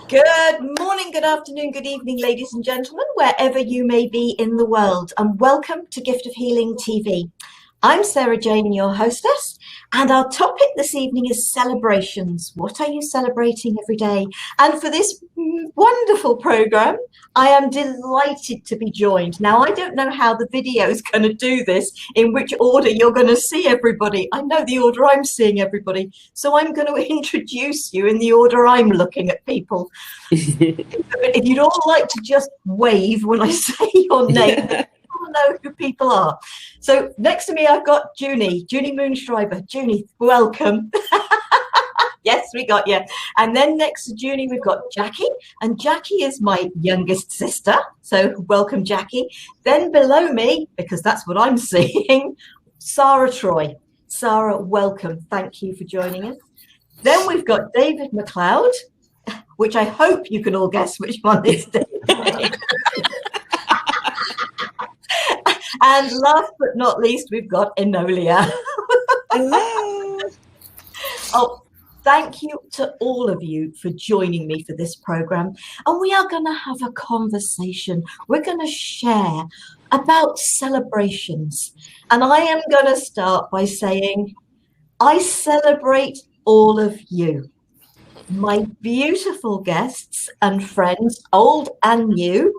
Good morning, good afternoon, good evening, ladies and gentlemen, wherever you may be in the world, and welcome to Gift of Healing TV. I'm Sarah Jane, your hostess, and our topic this evening is celebrations. What are you celebrating every day? And for this wonderful program, I am delighted to be joined. Now, I don't know how the video is going to do this, in which order you're going to see everybody. I know the order I'm seeing everybody, so I'm going to introduce you in the order I'm looking at people. If you'd all like to just wave when I say your name, people know who people are. So next to me, I've got Junie Moon Schreiber. Junie, welcome. Yes, we got you. And then next to Junie, we've got Jackie. And Jackie is my youngest sister. So welcome, Jackie. Then below me, because that's what I'm seeing, Sara Troy. Sara, welcome. Thank you for joining us. Then we've got David McLeod, which I hope you can all guess which one is David. And last but not least, we've got Enolia. Hello. Oh, thank you to all of you for joining me for this program. And we are going to have a conversation. We're going to share about celebrations. And I am going to start by saying, I celebrate all of you, my beautiful guests and friends, old and new.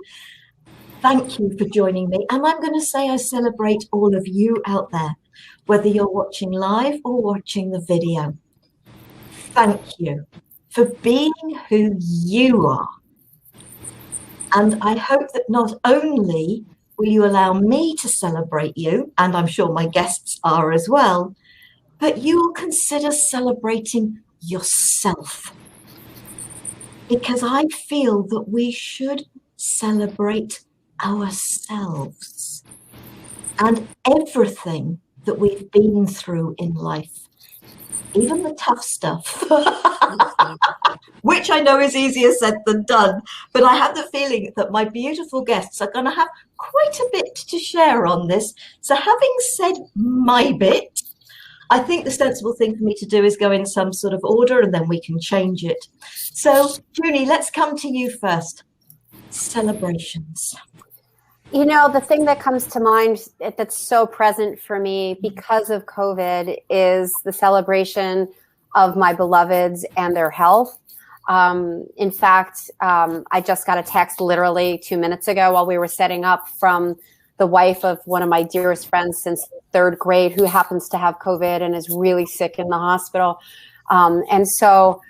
Thank you for joining me. And I'm going to say I celebrate all of you out there, whether you're watching live or watching the video. Thank you for being who you are. And I hope that not only will you allow me to celebrate you, and I'm sure my guests are as well, but you will consider celebrating yourself. Because I feel that we should celebrate ourselves and everything that we've been through in life, even the tough stuff, which I know is easier said than done. But I have the feeling that my beautiful guests are going to have quite a bit to share on this. So having said my bit, I think the sensible thing for me to do is go in some sort of order and then we can change it. So, Junie, let's come to you first. Celebrations. You know, the thing that comes to mind that's so present for me because of COVID is the celebration of my beloveds and their health. In fact, I just got a text literally 2 minutes ago while we were setting up from the wife of one of my dearest friends since third grade who happens to have COVID and is really sick in the hospital. And so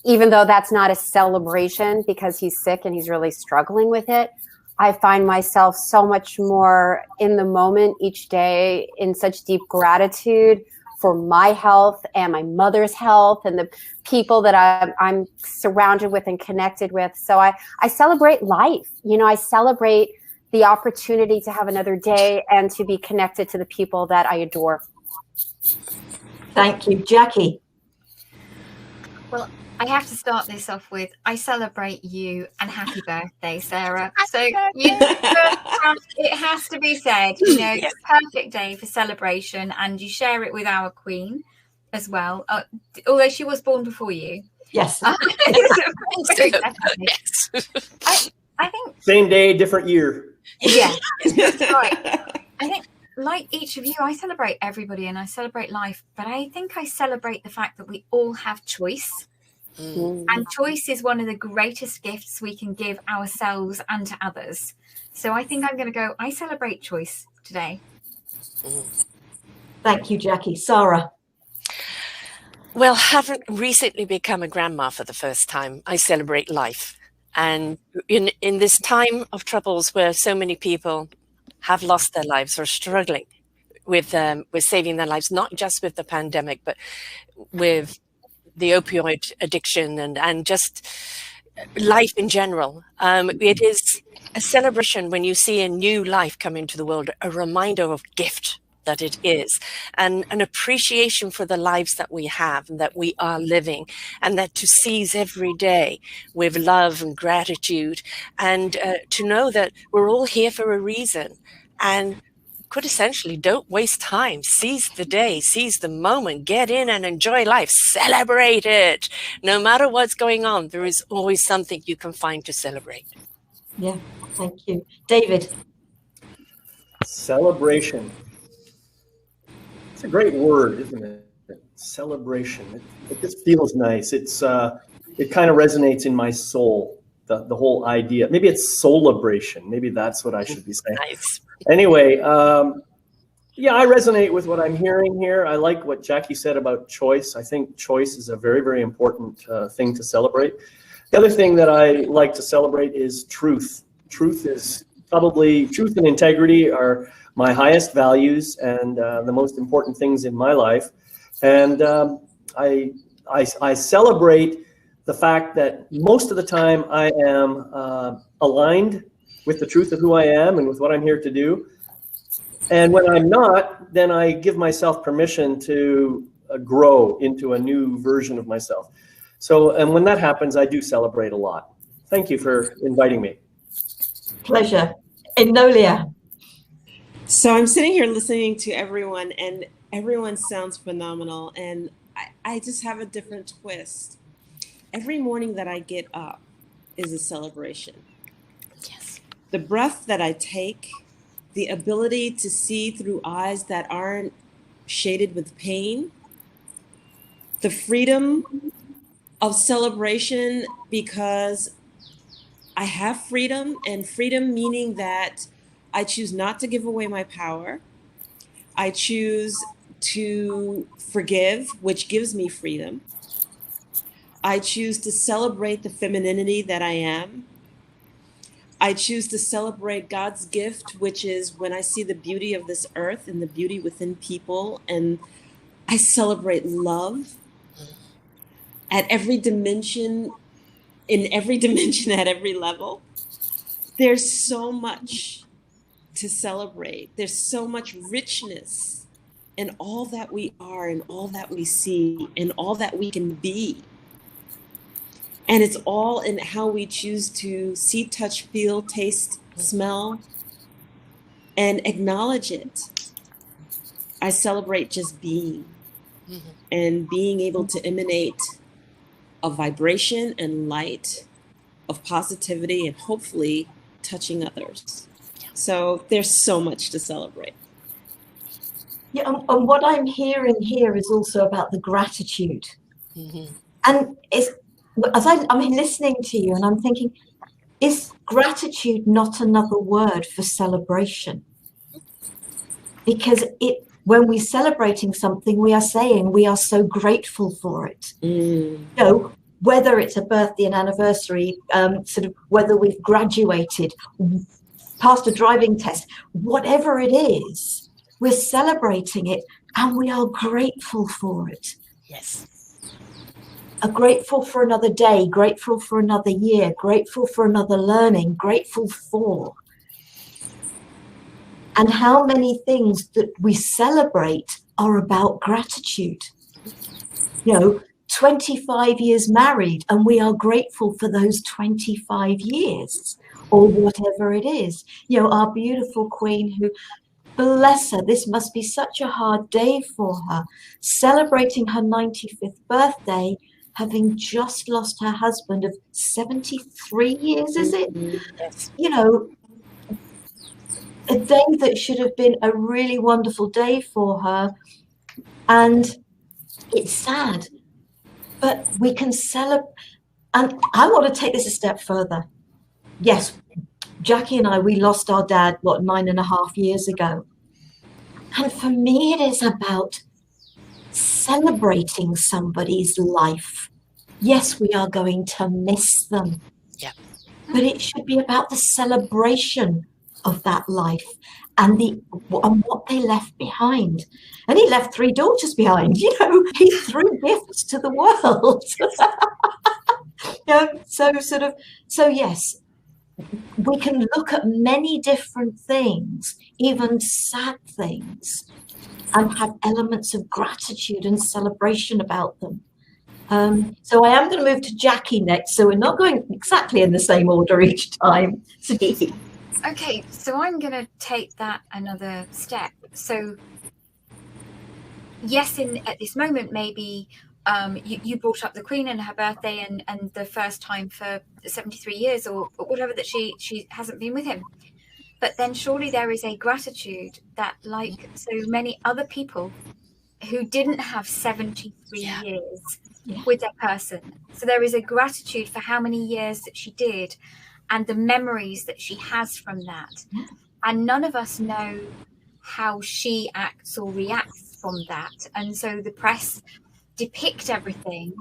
even though that's not a celebration because he's sick and he's really struggling with it, I find myself so much more in the moment each day in such deep gratitude for my health and my mother's health and the people that I'm surrounded with and connected with. So I celebrate life. You know, I celebrate the opportunity to have another day and to be connected to the people that I adore. Thank you. Jackie. Well, I have to start this off with, I celebrate you and happy birthday, Sarah. So it has to be said, you know, it's a perfect day for celebration and you share it with our queen as well. Although she was born before you. Yes. I think same day, different year. Yeah, right. I think like each of you, I celebrate everybody and I celebrate life, but I think I celebrate the fact that we all have choice. And choice is one of the greatest gifts we can give ourselves and to others. So I think I'm going to go, I celebrate choice today. Thank you, Jackie. Sara. Well, having recently become a grandma for the first time, I celebrate life. And in this time of troubles where so many people have lost their lives or struggling with saving their lives, not just with the pandemic, but with the opioid addiction and just life in general. It is a celebration when you see a new life come into the world, a reminder of gift that it is, and an appreciation for the lives that we have and that we are living, and that to seize every day with love and gratitude, and to know that we're all here for a reason. And quintessentially, don't waste time. Seize the day, seize the moment, get in and enjoy life, celebrate it. No matter what's going on, there is always something you can find to celebrate. Yeah, thank you. David. Celebration. It's a great word, isn't it? Celebration. It just feels nice. It kind of resonates in my soul, the whole idea. Maybe it's celebration. Maybe that's what I should be saying. Nice. Anyway, yeah, I resonate with what I'm hearing here. I like what Jackie said about choice. I think choice is a very, very important thing to celebrate. The other thing that I like to celebrate is truth. Truth and integrity are my highest values and the most important things in my life. And I celebrate the fact that most of the time I am aligned with the truth of who I am and with what I'm here to do. And when I'm not, then I give myself permission to grow into a new version of myself. So, and when that happens, I do celebrate a lot. Thank you for inviting me. Pleasure. Enolia. So I'm sitting here listening to everyone, and everyone sounds phenomenal. And I just have a different twist. Every morning that I get up is a celebration. Yes. The breath that I take, the ability to see through eyes that aren't shaded with pain, the freedom of celebration because I have freedom, and freedom meaning that I choose not to give away my power. I choose to forgive, which gives me freedom. I choose to celebrate the femininity that I am. I choose to celebrate God's gift, which is when I see the beauty of this earth and the beauty within people, and I celebrate love at every dimension, in every dimension, at every level. There's so much to celebrate. There's so much richness in all that we are and all that we see and all that we can be. And it's all in how we choose to see, touch, feel, taste, smell, and acknowledge it. I celebrate just being and being able to emanate a vibration and light of positivity and hopefully touching others. So there's so much to celebrate. Yeah, and what I'm hearing here is also about the gratitude. And I'm listening to you and I'm thinking, is gratitude not another word for celebration? Because when we're celebrating something, we are saying we are so grateful for it. You know, whether it's a birthday, an anniversary, sort of whether we've graduated, passed a driving test, whatever it is, we're celebrating it and we are grateful for it. Yes. Are grateful for another day, grateful for another year, grateful for another learning, grateful for. And how many things that we celebrate are about gratitude. You know, 25 years married, and we are grateful for those 25 years or whatever it is. You know, our beautiful queen who, bless her, this must be such a hard day for her, celebrating her 95th birthday, having just lost her husband of 73 years, is it? Yes. You know, a day that should have been a really wonderful day for her. And it's sad, but we can celebrate. And I want to take this a step further. Yes, Jackie and I, we lost our dad, 9.5 years ago. And for me, it is about celebrating somebody's life. Yes, we are going to miss them. Yeah. But it should be about the celebration of that life and what they left behind. And he left 3 daughters behind, you know, he threw gifts to the world. So yes, we can look at many different things, even sad things, and have elements of gratitude and celebration about them. So I am going to move to Jackie next. So we're not going exactly in the same order each time. Okay, so I'm going to take that another step. So yes, at this moment, maybe you brought up the Queen and her birthday and the first time for 73 years or whatever that she hasn't been with him. But then surely there is a gratitude that, like so many other people who didn't have 73 years with their person. So there is a gratitude for how many years that she did and the memories that she has from that. And none of us know how she acts or reacts from that. And so the press depict everything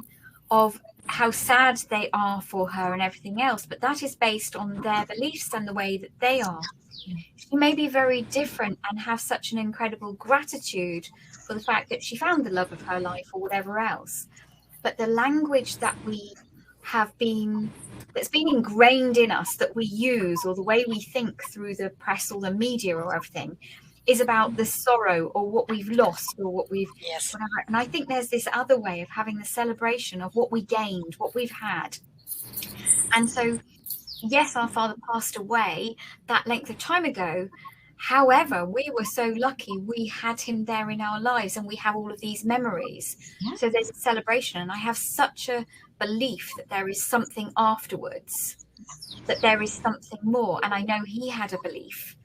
of how sad they are for her and everything else, but that is based on their beliefs and the way that they are. She may be very different and have such an incredible gratitude for the fact that she found the love of her life or whatever else. But the language that we have been, that's been ingrained in us, that we use, or the way we think through the press or the media or everything, is about the sorrow or what we've lost or what we've whatever. And I think there's this other way of having the celebration of what we gained, what we've had. And so yes, our father passed away that length of time ago. However, we were so lucky we had him there in our lives and we have all of these memories. So there's a celebration, and I have such a belief that there is something afterwards, that there is something more. And I know he had a belief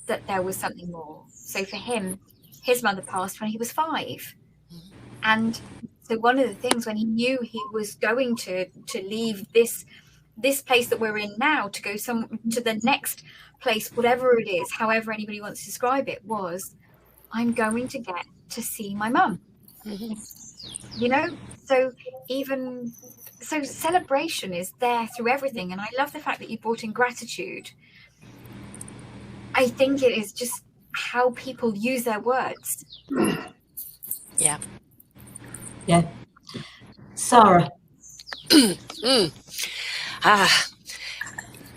that there was something more. So for him, his mother passed when he was 5. And so one of the things, when he knew he was going to leave this place that we're in now to go to the next place, whatever it is, however anybody wants to describe it, was, I'm going to get to see my mum. You know, so celebration is there through everything. And I love the fact that you brought in gratitude. I think it is just how people use their words. Yeah. Sara.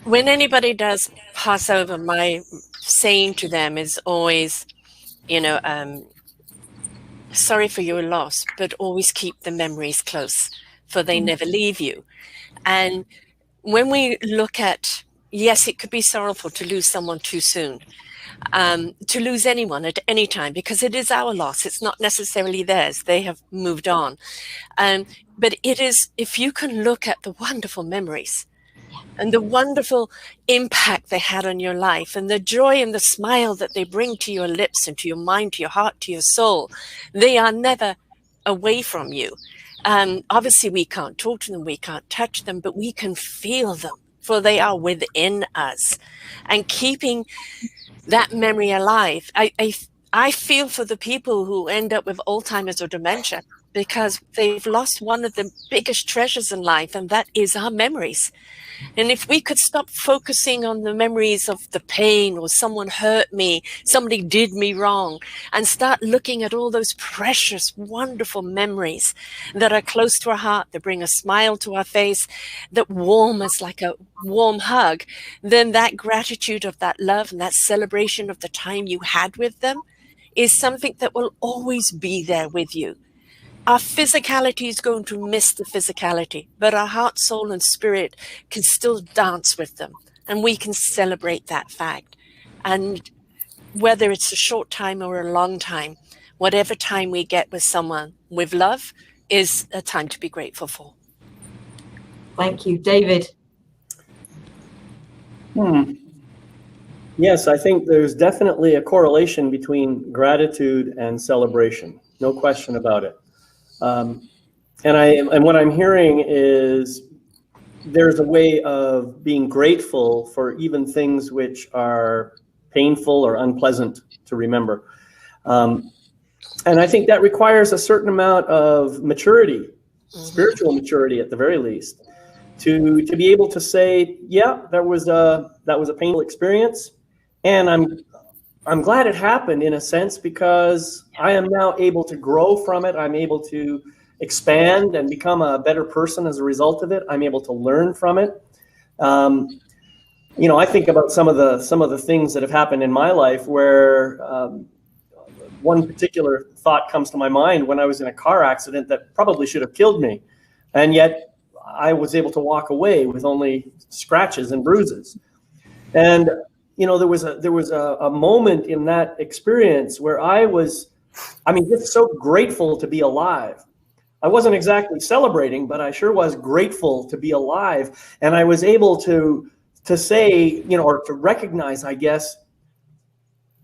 When anybody does pass over, my saying to them is always, sorry for your loss, but always keep the memories close, for they never leave you. And when we look at, yes, it could be sorrowful to lose someone too soon, to lose anyone at any time, because it is our loss. It's not necessarily theirs. They have moved on. But it is, if you can look at the wonderful memories and the wonderful impact they had on your life and the joy and the smile that they bring to your lips and to your mind, to your heart, to your soul, they are never away from you. Obviously, we can't talk to them, we can't touch them, but we can feel them, for they are within us. And keeping that memory alive, I feel for the people who end up with Alzheimer's or dementia, because they've lost one of the biggest treasures in life, and that is our memories. And if we could stop focusing on the memories of the pain, or someone hurt me, somebody did me wrong, and start looking at all those precious, wonderful memories that are close to our heart, that bring a smile to our face, that warm us like a warm hug, then that gratitude of that love and that celebration of the time you had with them is something that will always be there with you. Our physicality is going to miss the physicality, but our heart, soul, and spirit can still dance with them, and we can celebrate that fact. And whether it's a short time or a long time, whatever time we get with someone with love is a time to be grateful for. Thank you. David. Yes, I think there's definitely a correlation between gratitude and celebration. No question about it. And what I'm hearing is there's a way of being grateful for even things which are painful or unpleasant to remember. And I think that requires a certain amount of maturity, spiritual maturity at the very least, to be able to say, yeah, that was a painful experience, and I'm glad it happened, in a sense, because I am now able to grow from it. I'm able to expand and become a better person as a result of it. I'm able to learn from it. I think about some of the things that have happened in my life where one particular thought comes to my mind when I was in a car accident that probably should have killed me. And yet I was able to walk away with only scratches and bruises. And there was a moment in that experience where I was, just so grateful to be alive. I wasn't exactly celebrating, but I sure was grateful to be alive. And I was able to say, or to recognize, I guess,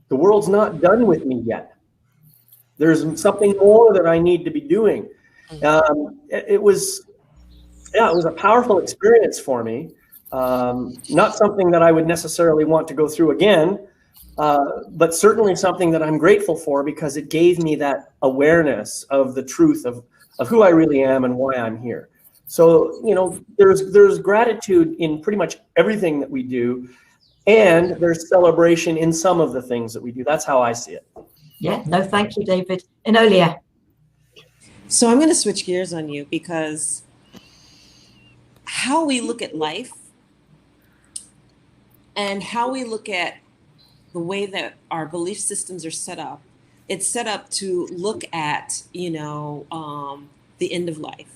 the world's not done with me yet. There's something more that I need to be doing. It was a powerful experience for me. Not something that I would necessarily want to go through again, but certainly something that I'm grateful for, because it gave me that awareness of the truth of who I really am and why I'm here. So, there's gratitude in pretty much everything that we do, and there's celebration in some of the things that we do. That's how I see it. Yeah, no, thank you, David. Enolia. So I'm going to switch gears on you, because how we look at life and how we look at the way that our belief systems are set up, it's set up to look at, the end of life.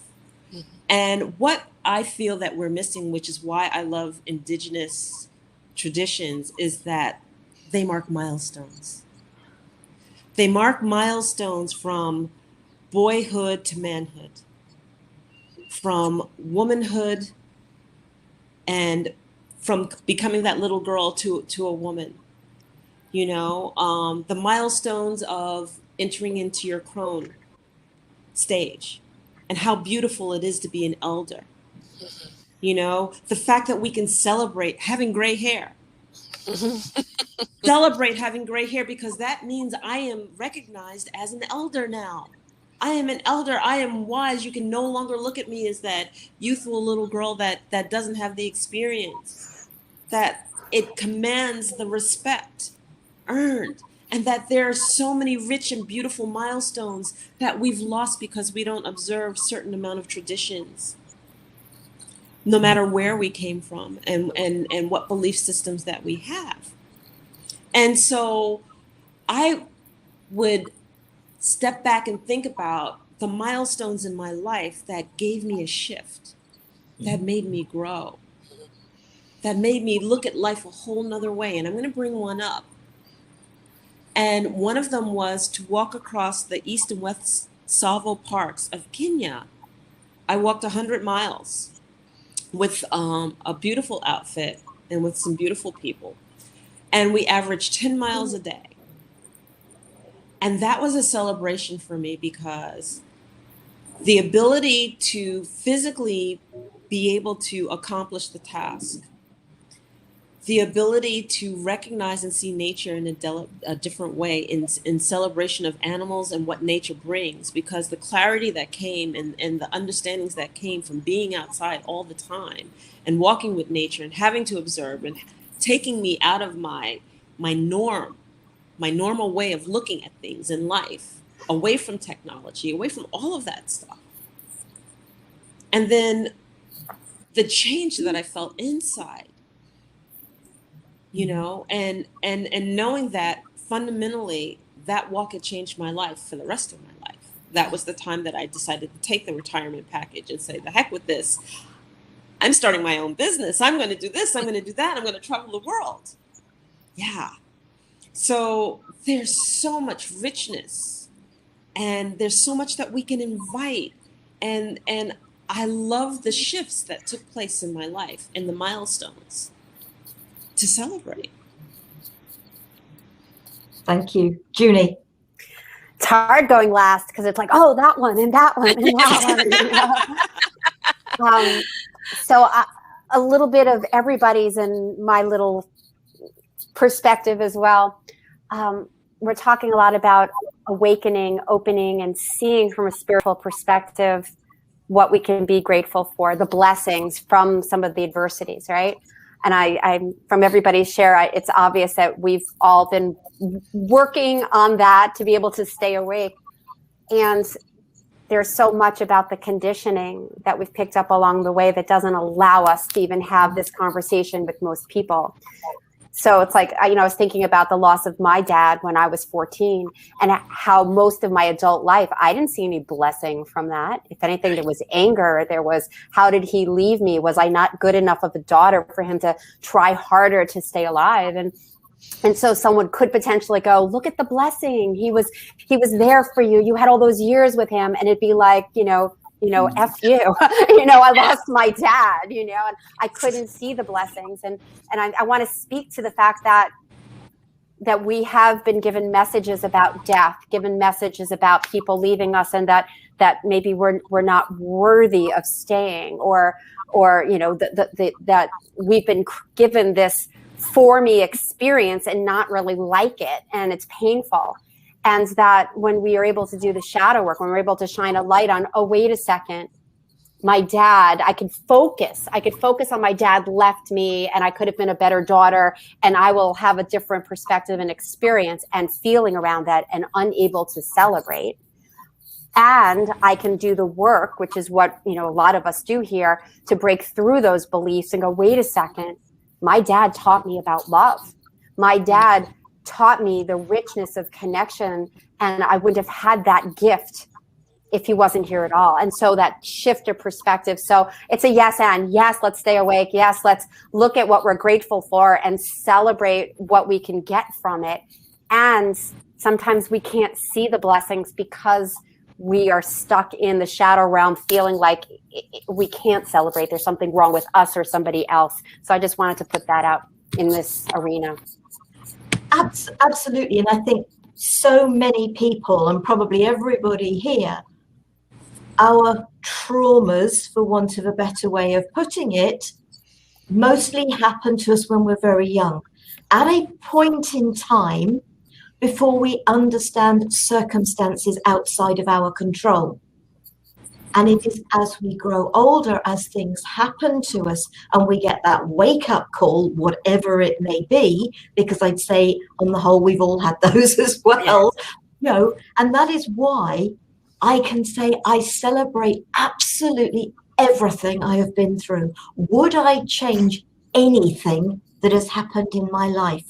Mm-hmm. And what I feel that we're missing, which is why I love Indigenous traditions, is that they mark milestones. They mark milestones from boyhood to manhood, from womanhood, and from becoming that little girl to a woman. The milestones of entering into your crone stage, and how beautiful it is to be an elder. The fact that we can celebrate having gray hair. Celebrate having gray hair, because that means I am recognized as an elder now. I am an elder. I am wise. You can no longer look at me as that youthful little girl that doesn't have the experience. That it commands the respect earned, and that there are so many rich and beautiful milestones that we've lost because we don't observe certain amount of traditions, no matter where we came from and what belief systems that we have. And so I would step back and think about the milestones in my life that gave me a shift, that made me grow, that made me look at life a whole nother way. And I'm going to bring one up. And one of them was to walk across the East and West Tsavo parks of Kenya. I walked 100 miles with a beautiful outfit and with some beautiful people. And we averaged 10 miles a day. And that was a celebration for me, because the ability to physically be able to accomplish the task, the ability to recognize and see nature in a different way, in celebration of animals and what nature brings, because the clarity that came and the understandings that came from being outside all the time and walking with nature and having to observe and taking me out of my normal way of looking at things in life, away from technology, away from all of that stuff. And then the change that I felt inside, and knowing that fundamentally that walk had changed my life for the rest of my life. That was the time that I decided to take the retirement package and say, the heck with this. I'm starting my own business. I'm going to do this. I'm going to do that. I'm going to travel the world. Yeah. So there's so much richness, and there's so much that we can invite. And I love the shifts that took place in my life and the milestones to celebrate. Thank you. Junie. It's hard going last, because it's like, oh, that one and that one and that one. So a little bit of everybody's and my little perspective as well. We're talking a lot about awakening, opening, and seeing from a spiritual perspective what we can be grateful for, the blessings from some of the adversities, right? And I'm from everybody's share, it's obvious that we've all been working on that to be able to stay awake. And there's so much about the conditioning that we've picked up along the way that doesn't allow us to even have this conversation with most people. So it's like, I was thinking about the loss of my dad when I was 14, and how most of my adult life, I didn't see any blessing from that. If anything, there was anger. There was, how did he leave me? Was I not good enough of a daughter for him to try harder to stay alive? And And so someone could potentially go, look at the blessing. He was there for you. You had all those years with him. And it'd be like, F you, I lost my dad, and I couldn't see the blessings. And I want to speak to the fact that we have been given messages about death, given messages about people leaving us, and that maybe we're not worthy of staying, or that we've been given this for me experience and not really like it, and it's painful. And that when we are able to do the shadow work, when we're able to shine a light on, oh, wait a second, my dad, I could focus on my dad left me, and I could have been a better daughter, and I will have a different perspective and experience and feeling around that, and unable to celebrate. And I can do the work, which is what, a lot of us do here, to break through those beliefs and go, wait a second, my dad taught me about love. My dad taught me the richness of connection, and I wouldn't have had that gift if he wasn't here at all. And so that shift of perspective. So it's a yes, and yes, let's stay awake. Yes, let's look at what we're grateful for and celebrate what we can get from it. And sometimes we can't see the blessings because we are stuck in the shadow realm, feeling like we can't celebrate. There's something wrong with us or somebody else. So I just wanted to put that out in this arena. Absolutely. And I think so many people, and probably everybody here, our traumas, for want of a better way of putting it, mostly happen to us when we're very young, at a point in time before we understand circumstances outside of our control. And it is as we grow older, as things happen to us, and we get that wake-up call, whatever it may be, because I'd say on the whole, we've all had those as well, and that is why I can say I celebrate absolutely everything I have been through. Would I change anything that has happened in my life?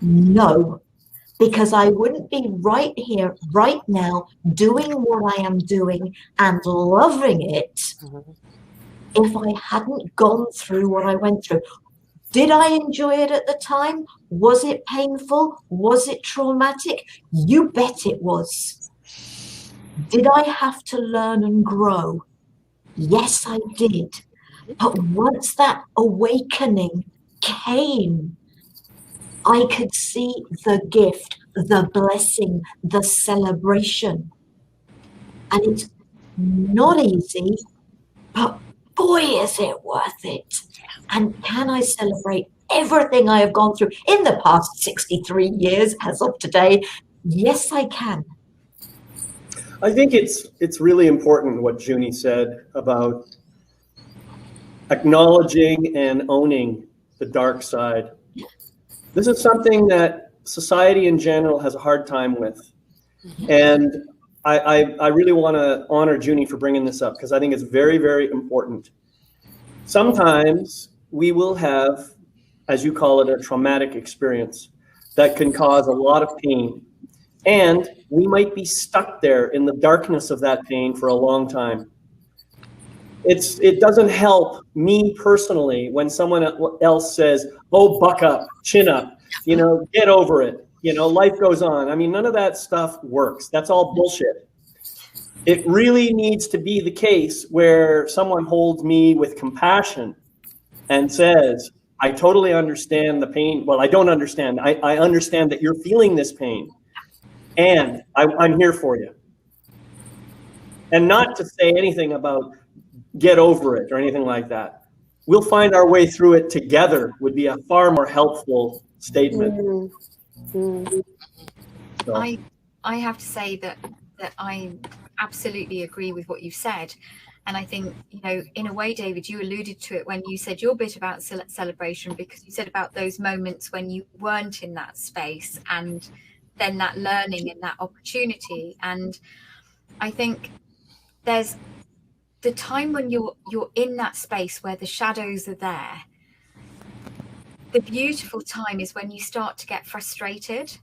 No. Because I wouldn't be right here, right now, doing what I am doing and loving it if I hadn't gone through what I went through. Did I enjoy it at the time? Was it painful? Was it traumatic? You bet it was. Did I have to learn and grow? Yes, I did. But once that awakening came, I could see the gift, the blessing, the celebration. And it's not easy, but boy, is it worth it. And can I celebrate everything I have gone through in the past 63 years as of today? Yes, I can. I think it's really important what Junie said about acknowledging and owning the dark side. This is something that society in general has a hard time with. And I really want to honor Junie for bringing this up, because I think it's very, very important. Sometimes we will have, as you call it, a traumatic experience that can cause a lot of pain. And we might be stuck there in the darkness of that pain for a long time. It doesn't help me personally when someone else says, oh, buck up, chin up, get over it. Life goes on. I mean, none of that stuff works. That's all bullshit. It really needs to be the case where someone holds me with compassion and says, I totally understand the pain. Well, I don't understand. I understand that you're feeling this pain, and I'm here for you. And not to say anything about get over it or anything like that. We'll find our way through it together would be a far more helpful statement. So. I have to say that I absolutely agree with what you said. And I think, in a way, David, you alluded to it when you said your bit about celebration, because you said about those moments when you weren't in that space, and then that learning and that opportunity. And I think there's the time when you're in that space where the shadows are there. The beautiful time is when you start to get frustrated,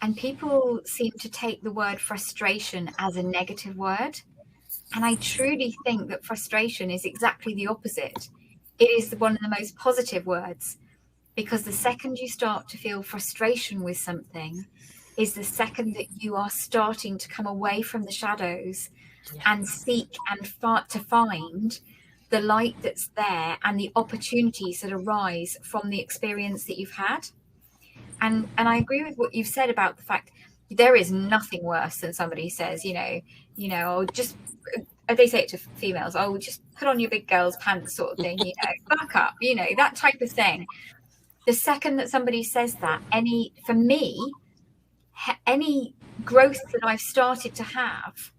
and people seem to take the word frustration as a negative word. And I truly think that frustration is exactly the opposite. It is one of the most positive words. because the second you start to feel frustration with something is the second that you are starting to come away from the shadows and seek and to find the light that's there and the opportunities that arise from the experience that you've had. And I agree with what you've said about the fact there is nothing worse than somebody says, oh, just, they say it to females, oh, just put on your big girl's pants sort of thing, buck up, that type of thing. The second that somebody says that, for me, any growth that I've started to have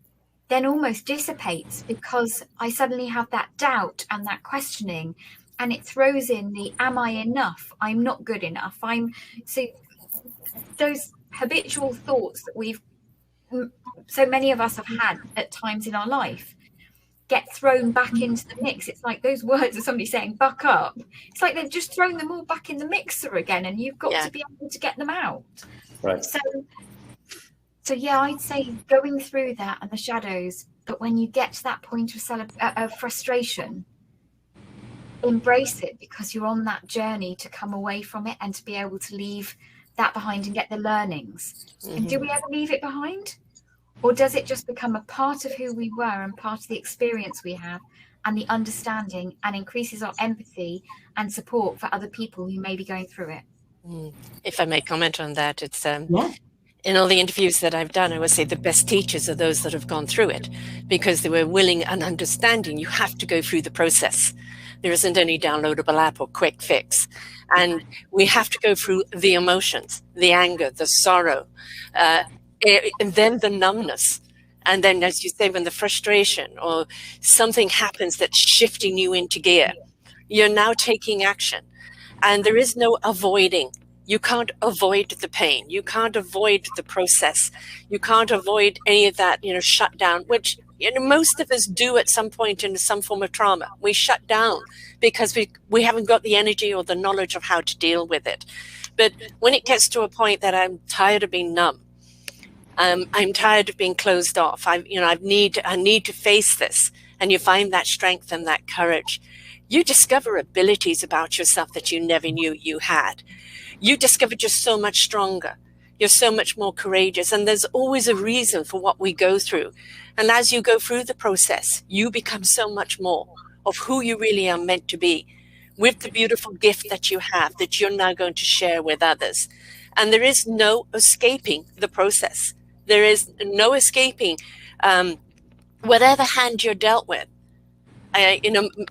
then almost dissipates, because I suddenly have that doubt and that questioning, and it throws in the, am I enough? I'm not good enough. So those habitual thoughts that so many of us have had at times in our life get thrown back into the mix. It's like those words of somebody saying buck up. It's like they've just thrown them all back in the mixer again, and you've got to be able to get them out. Right. So yeah, I'd say going through that and the shadows, but when you get to that point of frustration, embrace it, because you're on that journey to come away from it and to be able to leave that behind and get the learnings. Mm-hmm. And do we ever leave it behind? Or does it just become a part of who we were and part of the experience we have and the understanding, and increases our empathy and support for other people who may be going through it? If I may comment on that, it's in all the interviews that I've done, I would say the best teachers are those that have gone through it, because they were willing and understanding. You have to go through the process. There isn't any downloadable app or quick fix. And we have to go through the emotions, the anger, the sorrow, and then the numbness. And then, as you say, when the frustration or something happens that's shifting you into gear, you're now taking action. And there is no avoiding. You can't avoid the pain. You can't avoid the process. You can't avoid any of that, shut down, which most of us do at some point in some form of trauma. We shut down because we haven't got the energy or the knowledge of how to deal with it. But when it gets to a point that I'm tired of being numb, I'm tired of being closed off, I need to face this, and you find that strength and that courage, you discover abilities about yourself that you never knew you had. You discover you're so much stronger. You're so much more courageous. And there's always a reason for what we go through. And as you go through the process, you become so much more of who you really are meant to be, with the beautiful gift that you have that you're now going to share with others. And there is no escaping the process. There is no escaping whatever hand you're dealt with.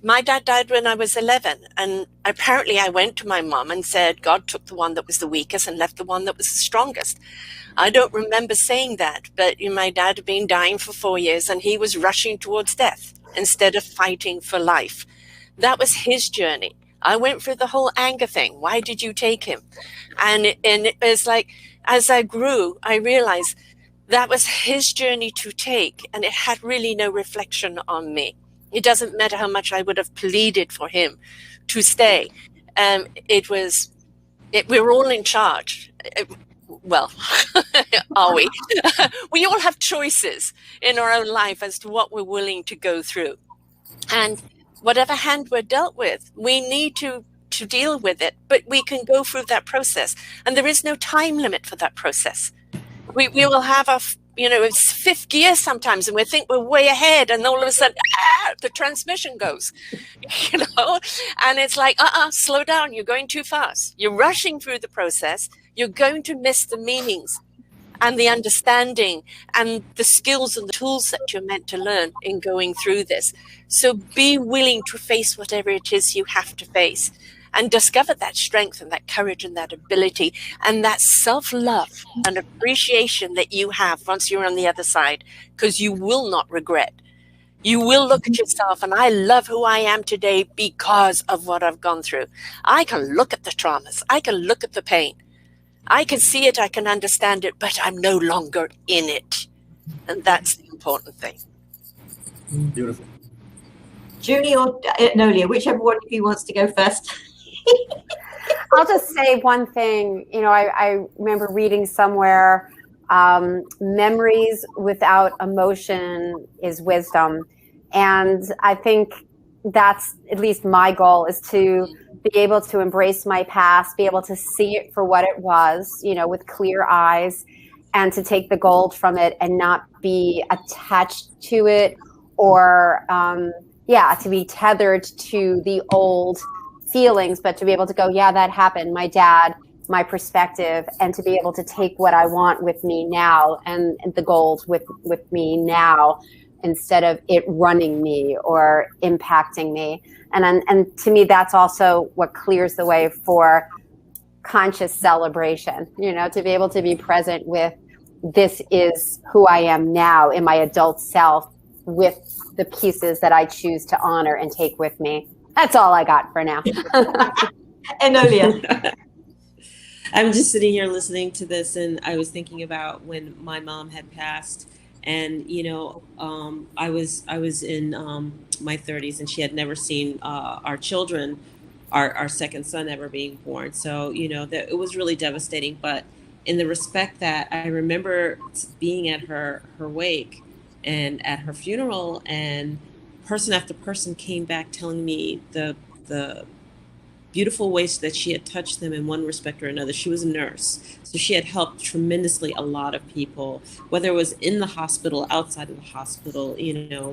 My dad died when I was 11, and apparently I went to my mom and said, God took the one that was the weakest and left the one that was the strongest. I don't remember saying that, but my dad had been dying for 4 years, and he was rushing towards death instead of fighting for life. That was his journey. I went through the whole anger thing. Why did you take him? And it was like, as I grew, I realized that was his journey to take, and it had really no reflection on me. It doesn't matter how much I would have pleaded for him to stay. We're all in charge. Well, are we? We all have choices in our own life as to what we're willing to go through. And whatever hand we're dealt with, we need to deal with it, but we can go through that process. And there is no time limit for that process. We will have it's fifth gear sometimes, and we think we're way ahead, and all of a sudden, the transmission goes, and it's like, slow down, you're going too fast. You're rushing through the process. You're going to miss the meanings and the understanding and the skills and the tools that you're meant to learn in going through this. So be willing to face whatever it is you have to face, and discover that strength and that courage and that ability and that self-love and appreciation that you have once you're on the other side, because you will not regret. You will look at yourself, and I love who I am today because of what I've gone through. I can look at the traumas. I can look at the pain. I can see it. I can understand it, but I'm no longer in it. And that's the important thing. Beautiful. Junie or Enolia, whichever one of you wants to go first. I'll just say one thing. I remember reading somewhere, memories without emotion is wisdom. And I think that's at least my goal, is to be able to embrace my past, be able to see it for what it was, with clear eyes, and to take the gold from it and not be attached to it, or to be tethered to the old feelings, but to be able to go, yeah, that happened, my dad, my perspective, and to be able to take what I want with me now, and the gold with me now, instead of it running me or impacting me. And to me, that's also what clears the way for conscious celebration, to be able to be present with, this is who I am now in my adult self, with the pieces that I choose to honor and take with me. That's all I got for now. Enolia. I'm just sitting here listening to this, and I was thinking about when my mom had passed, and I was in my 30s, and she had never seen our children, our second son, ever being born. So that it was really devastating. But in the respect that I remember being at her wake and at her funeral, and person after person came back telling me the beautiful ways that she had touched them in one respect or another. She was a nurse, so she had helped tremendously a lot of people, whether it was in the hospital, outside of the hospital,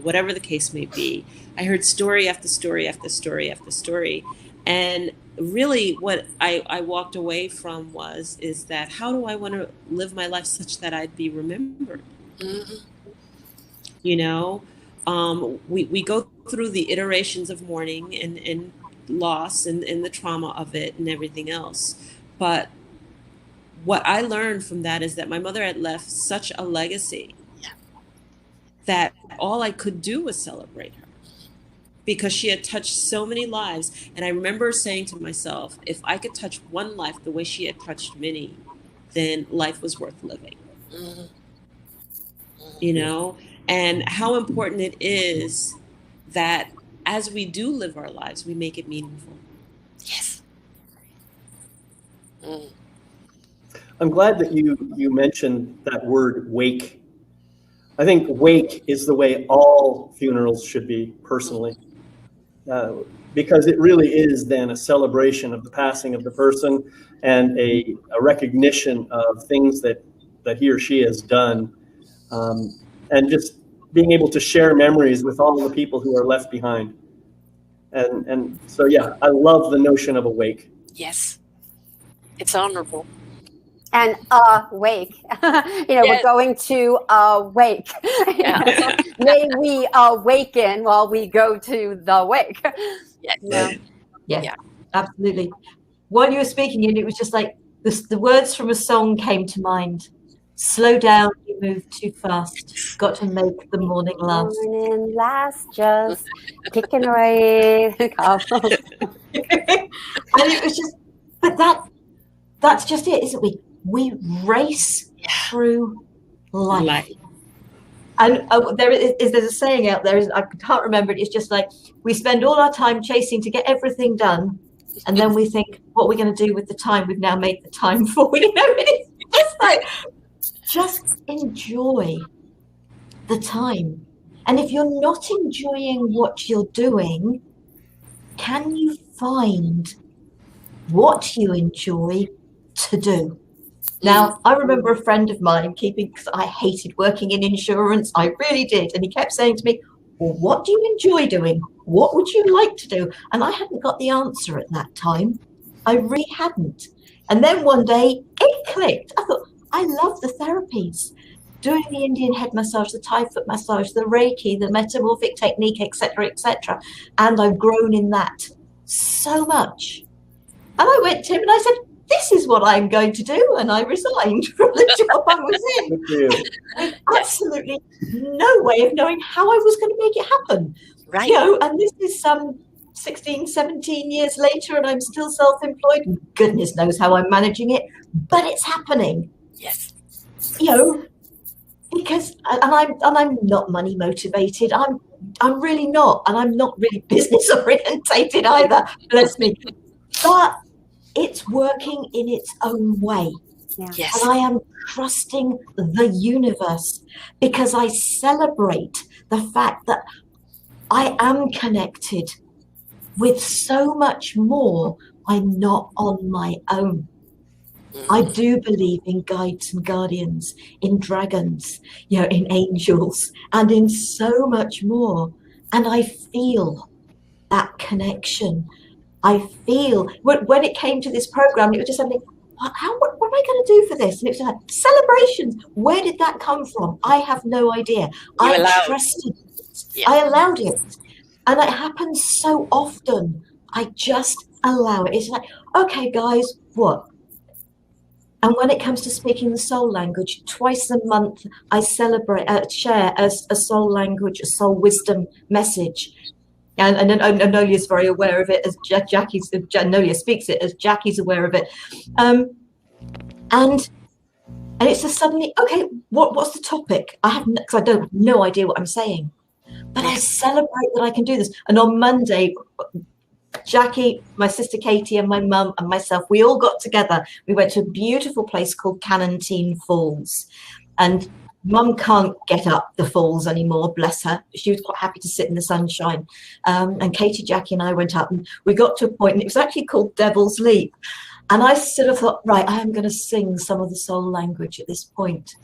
whatever the case may be. I heard story after story after story after story. And really what I walked away from is that, how do I want to live my life such that I'd be remembered? Mm-hmm. We go through the iterations of mourning and loss and the trauma of it and everything else. But what I learned from that is that my mother had left such a legacy that all I could do was celebrate her, because she had touched so many lives. And I remember saying to myself, if I could touch one life the way she had touched many, then life was worth living. And how important it is that as we do live our lives, we make it meaningful. Yes. I'm glad that you mentioned that word, wake. I think wake is the way all funerals should be, personally, because it really is then a celebration of the passing of the person, and a recognition of things that he or she has done, and just being able to share memories with all the people who are left behind. And so, yeah, I love the notion of a wake. Yes. It's honorable. And wake. We're going to wake. Yeah. May we awaken while we go to the wake. Yeah, absolutely. While you were speaking, it was just like the words from a song came to mind. Slow down, you move too fast. Got to make the morning last. Morning last, just ticking away. And it was just, but that's just it, isn't we? We race through life. And there's a saying out there, I can't remember it, it's just like, we spend all our time chasing to get everything done, and then we think, what are we going to do with the time we've now made the time for? It's just like, just enjoy the time. And if you're not enjoying what you're doing, can you find what you enjoy to do? Now, I remember a friend of mine because I hated working in insurance. I really did. And he kept saying to me, well, what do you enjoy doing? What would you like to do? And I hadn't got the answer at that time. I really hadn't. And then one day it clicked. I thought, I love the therapies, doing the Indian head massage, the Thai foot massage, the Reiki, the metamorphic technique, etc., etc. And I've grown in that so much. And I went to him and I said, this is what I'm going to do. And I resigned from the job I was in. With absolutely no way of knowing how I was going to make it happen. Right. And this is some 16, 17 years later, and I'm still self-employed. Goodness knows how I'm managing it, but it's happening. Yes. Because I'm not money motivated. I'm really not, and I'm not really business orientated either. Bless me. But it's working in its own way. Yeah. Yes. And I am trusting the universe, because I celebrate the fact that I am connected with so much more. I'm not on my own. I do believe in guides and guardians, in dragons, in angels, and in so much more. And I feel that connection. I feel when it came to this program, it was just something. What am I going to do for this? And it was like celebrations. Where did that come from? I have no idea. I trusted it. Yeah. I allowed it. And it happens so often. I just allow it. It's like, okay, guys, what? And when it comes to speaking the soul language, twice a month, I share a soul language, a soul wisdom message. And Enolia is very aware of it, as Enolia speaks it, as Jackie's aware of it. And it's just suddenly, okay, what's the topic? Because I don't have no idea what I'm saying. But I celebrate that I can do this. And on Monday, Jackie, my sister Katie, and my mum and myself, we all got together. We went to a beautiful place called Cannantine Falls. And Mum can't get up the falls anymore, bless her. She was quite happy to sit in the sunshine. And Katie, Jackie, and I went up, and we got to a point, and it was actually called Devil's Leap. And I sort of thought, right, I am going to sing some of the soul language at this point.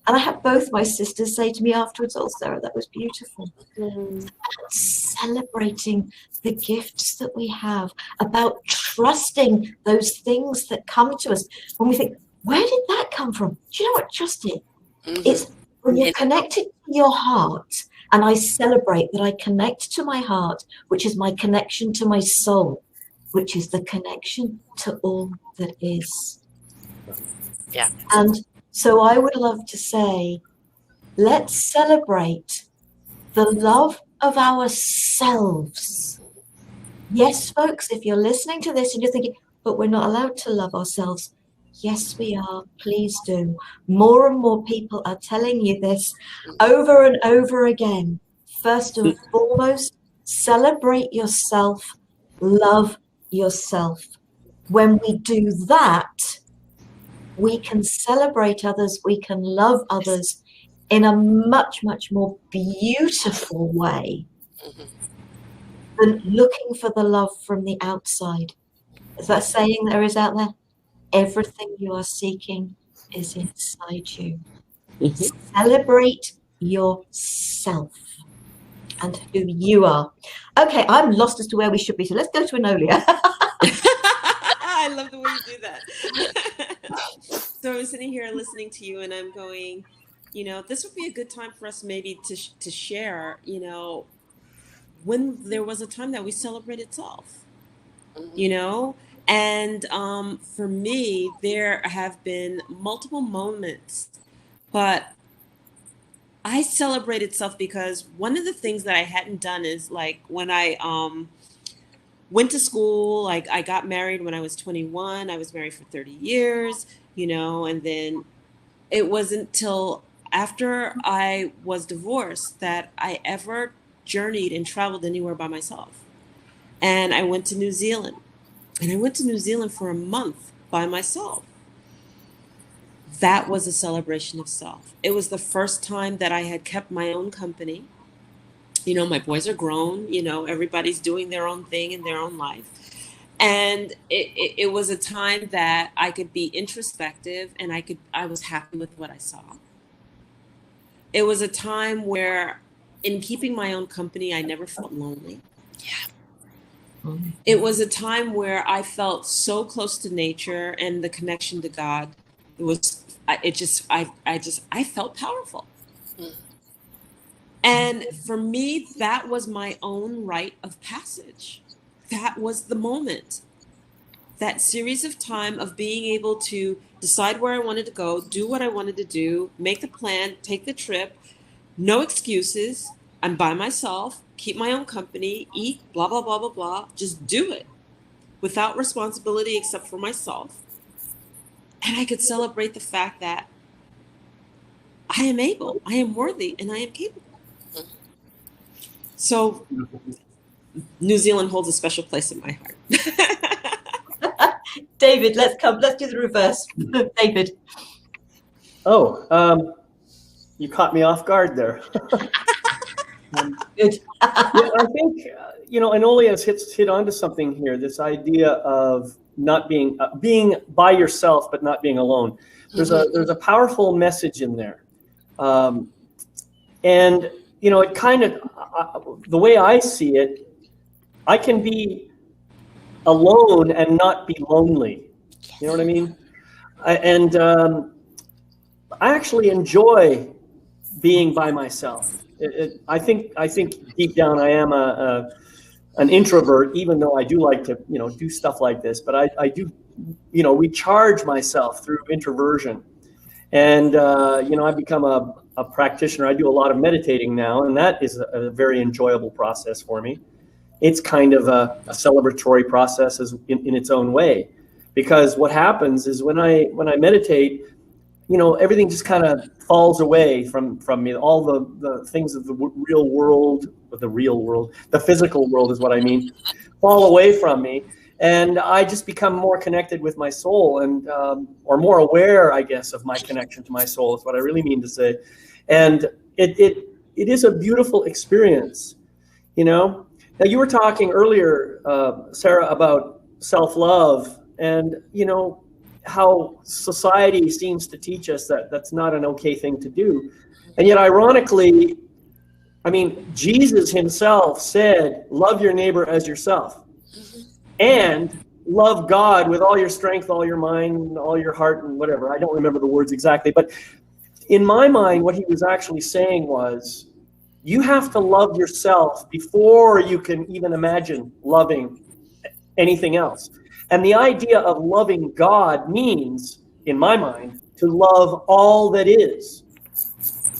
And I had both my sisters say to me afterwards, oh, Sarah, that was beautiful. Celebrating the gifts that we have, about trusting those things that come to us. When we think, where did that come from? Do you know what trust is? It's when you're connected to your heart, and I celebrate that I connect to my heart, which is my connection to my soul, which is the connection to all that is. Yeah. And so I would love to say, let's celebrate the love of ourselves. Yes, folks, if you're listening to this and you're thinking, but we're not allowed to love ourselves. Yes, we are. Please do. More and more people are telling you this over and over again. First and foremost, celebrate yourself, love yourself. When we do that, we can celebrate others, we can love others in a much, much more beautiful way than looking for the love from the outside. Is that saying there is out there? Everything you are seeking is inside you. Celebrate yourself and who you are. Okay, I'm lost as to where we should be, so let's go to Enolia. I love the way you do that. So I'm sitting here listening to you, and I'm going, this would be a good time for us maybe to share, when there was a time that we celebrated self, And for me, there have been multiple moments, but I celebrated self because one of the things that I hadn't done is like when I went to school, like I got married when I was 21. I was married for 30 years, and then it wasn't till after I was divorced that I ever journeyed and traveled anywhere by myself. And I went to New Zealand. And I went to New Zealand for a month by myself. That was a celebration of self. It was the first time that I had kept my own company. My boys are grown, everybody's doing their own thing in their own life. And it was a time that I could be introspective, and I was happy with what I saw. It was a time where in keeping my own company, I never felt lonely. Yeah. It was a time where I felt so close to nature and the connection to God. I felt powerful. And for me, that was my own rite of passage. That was the moment. That series of time of being able to decide where I wanted to go, do what I wanted to do, make the plan, take the trip, no excuses. I'm by myself, keep my own company, eat, blah, blah, blah, blah, blah. Just do it without responsibility except for myself. And I could celebrate the fact that I am able, I am worthy, and I am capable. So New Zealand holds a special place in my heart. David, let's do the reverse. David. Oh, you caught me off guard there. Good. Yeah, I think Enolia has hit onto something here. This idea of not being by yourself, but not being alone. There's a powerful message in there, and it kind of the way I see it, I can be alone and not be lonely. You know what I mean? I actually enjoy being by myself. I think deep down I am an introvert, even though I do like to do stuff like this. But I do recharge myself through introversion, and I've become a practitioner. I do a lot of meditating now, and that is a very enjoyable process for me. It's kind of a celebratory process in its own way, because what happens is when I meditate, everything just kind of falls away from me. All the things of the real world, the physical world is what I mean, fall away from me. And I just become more connected with my soul and, or more aware, I guess, of my connection to my soul is what I really mean to say. And it is a beautiful experience, Now you were talking earlier, Sara, about self-love and, how society seems to teach us that that's not an okay thing to do. And yet, ironically, Jesus himself said, love your neighbor as yourself, and love God with all your strength, all your mind, all your heart, and whatever. I don't remember the words exactly, but in my mind, what he was actually saying was, you have to love yourself before you can even imagine loving anything else. And the idea of loving God means, in my mind, to love all that is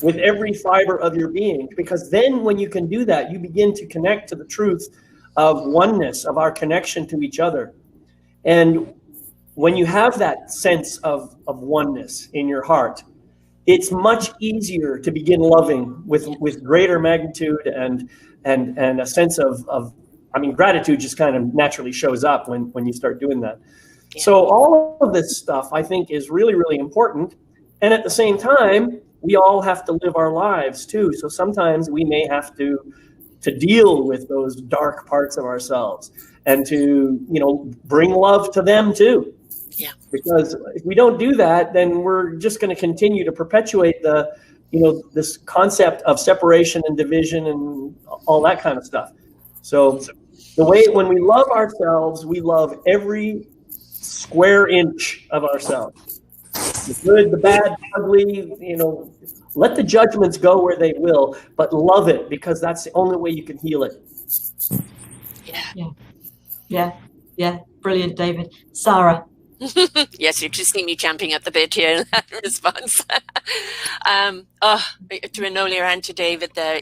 with every fiber of your being. Because then when you can do that, you begin to connect to the truth of oneness, of our connection to each other. And when you have that sense of oneness in your heart, it's much easier to begin loving with greater magnitude and a sense of gratitude just kind of naturally shows up when you start doing that. Yeah. So all of this stuff, I think, is really, really important. And at the same time, we all have to live our lives too. So sometimes we may have to deal with those dark parts of ourselves and to, bring love to them too. Yeah. Because if we don't do that, then we're just going to continue to perpetuate this concept of separation and division and all that kind of stuff. So when we love ourselves, we love every square inch of ourselves. The good, the bad, the ugly, let the judgments go where they will, but love it, because that's the only way you can heal it. Yeah. Brilliant, David. Sara. Yes, you just see me champing at the bit here in that response. To Enolia and to David there.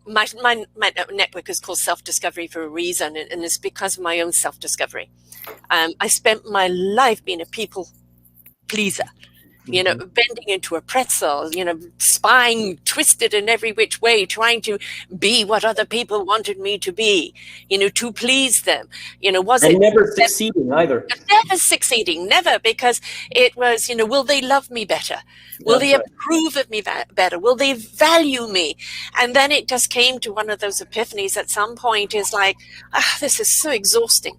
My network is called Self-Discovery for a reason, and it's because of my own self-discovery. I spent my life being a people pleaser, bending into a pretzel, spine twisted in every which way, trying to be what other people wanted me to be, to please them. Never succeeding either. Never succeeding, never, because it was, will they love me better? Will they approve of me better? Will they value me? And then it just came to one of those epiphanies at some point, is like, this is so exhausting.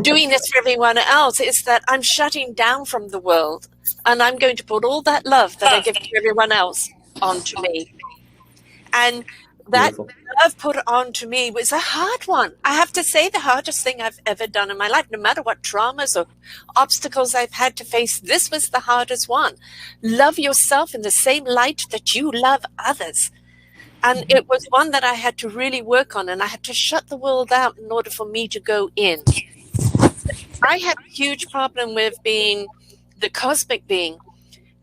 Doing this for everyone else, is that I'm shutting down from the world, and I'm going to put all that love that I give to everyone else onto me. And that love put onto me was a hard one. I have to say, the hardest thing I've ever done in my life, no matter what traumas or obstacles I've had to face, this was the hardest one. Love yourself in the same light that you love others. And it was one that I had to really work on, and I had to shut the world out in order for me to go in. I had a huge problem with being the cosmic being,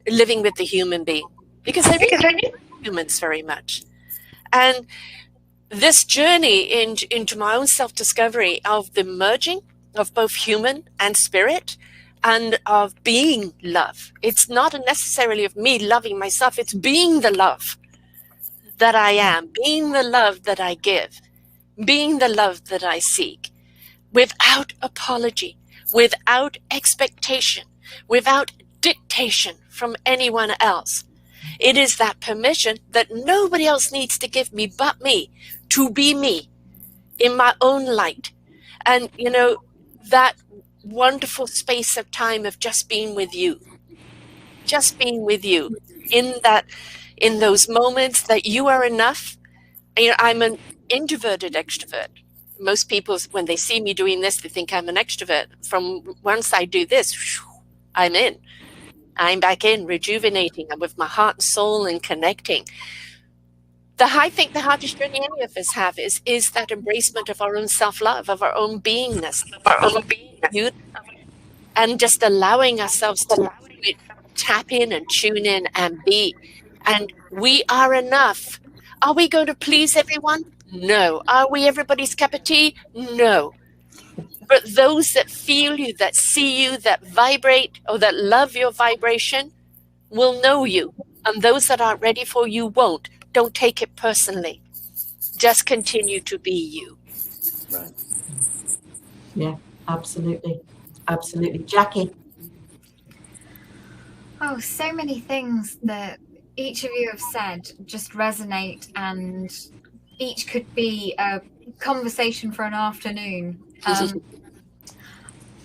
living with the human being, because I really like humans very much. And this journey into my own self-discovery of the merging of both human and spirit, and of being love. It's not necessarily of me loving myself, it's being the love that I am, being the love that I give, being the love that I seek, without apology, without expectation, without dictation from anyone else. It is that permission that nobody else needs to give me but me, to be me in my own light. And, you know, that wonderful space of time of just being with you in those moments that you are enough. You know, I'm an introverted extrovert. Most people, when they see me doing this, they think I'm an extrovert. From once I do this, I'm in. I'm back in, rejuvenating. I'm with my heart and soul and connecting. I think the hardest journey any of us have is that embracement of our own self-love, of our own beingness, and just allowing ourselves to tap in and tune in and be. And we are enough. Are we going to please everyone? No. Are we everybody's cup of tea? No. But those that feel you, that see you, that vibrate or that love your vibration will know you. And those that aren't ready for you won't. Don't take it personally. Just continue to be you. Right. Yeah, absolutely. Absolutely. Jackie. Oh, so many things that each of you have said just resonate, and each could be a conversation for an afternoon.